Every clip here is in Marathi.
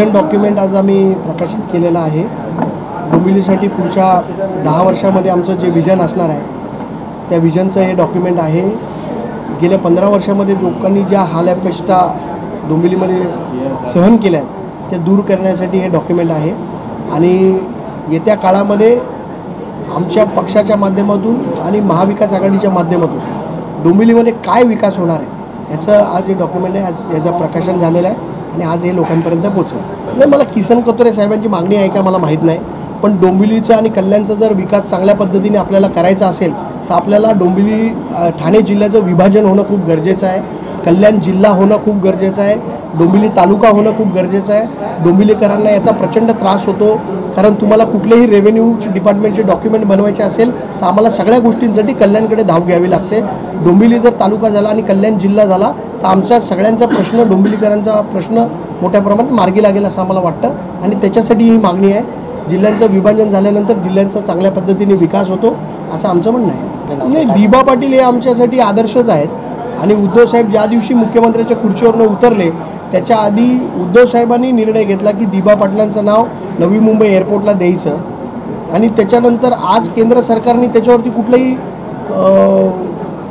विजन डॉक्युमेंट आज आम्ही प्रकाशित केलेलं आहे। डोंबिवलीसाठी पुढच्या 10 वर्षामध्ये आमचं जे विजन असणार आहे त्या विजनचं हे डॉक्युमेंट आहे। गेल्या 15 वर्षामध्ये लोकांनी ज्या हालअपेष्टा डोंबिवलीमध्ये सहन केल्या आहेत ते दूर करण्यासाठी हे डॉक्युमेंट आहे आणि येत्या काळामध्ये आमच्या पक्षाच्या माध्यमातून आणि महाविकास आघाडीच्या माध्यमातून डोंबिवलीमध्ये काय विकास होणार आहे याचं आज हे डॉक्युमेंट आहे। आज याचं प्रकाशन झालेलं आहे आणि आज हे लोकांपर्यंत पोहोचेल। नाही, मला किसन कतोरे साहेबांची मागणी आहे का मला माहीत नाही, पण डोंबिवलीचा आणि कल्याणचा जर विकास चांगल्या पद्धतीने आपल्याला करायचा असेल तर आपल्याला डोंबिवली ठाणे जिल्ह्याचं विभाजन होणं खूप गरजेचं आहे, कल्याण जिल्हा होणं खूप गरजेचं आहे, डोंबिवली तालुका होणं खूप गरजेचं आहे। डोंबिवलीकरांना याचा प्रचंड त्रास होतो, कारण तुम्हाला कुठलेही रेव्हेन्यू डिपार्टमेंटचे डॉक्युमेंट बनवायचे असेल तर आम्हाला सगळ्या गोष्टींसाठी कल्याणकडे धाव घ्यावी लागते। डोंबिवली जर तालुका झाला आणि कल्याण जिल्हा झाला तर आमच्या सगळ्यांचा प्रश्न, डोंबिवलीकरांचा प्रश्न मोठ्या प्रमाणात मार्गी लागेल असं आम्हाला वाटतं आणि त्याच्यासाठी ही मागणी आहे। जिल्ह्यांचं विभाजन झाल्यानंतर जिल्ह्यांचा चांगल्या पद्धतीने विकास होतो असं आमचं म्हणणं आहे। नाही, दिबा पाटील हे आमच्यासाठी आदर्शच आहेत आणि उद्धव साहेब ज्या दिवशी मुख्यमंत्र्याच्या खुर्चीवरून उतरले त्याच्या आधी उद्धव साहेबांनी निर्णय घेतला की दिबा पाटलांचं नाव नवी मुंबई एअरपोर्टला द्यायचं आणि त्याच्यानंतर आज केंद्र सरकारने त्याच्यावरती कुठलीही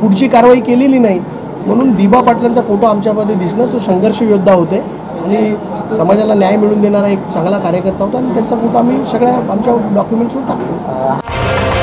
पुढची कारवाई केलेली नाही, म्हणून दिबा पाटलांचा फोटो आमच्यामध्ये दिसणं, तो संघर्ष योद्धा होते आणि समाजाला न्याय मिळवून देणारा एक चांगला कार्यकर्ता होता आणि त्यांचा फोटो आम्ही सगळ्या आमच्या डॉक्युमेंट्सवर टाकतो।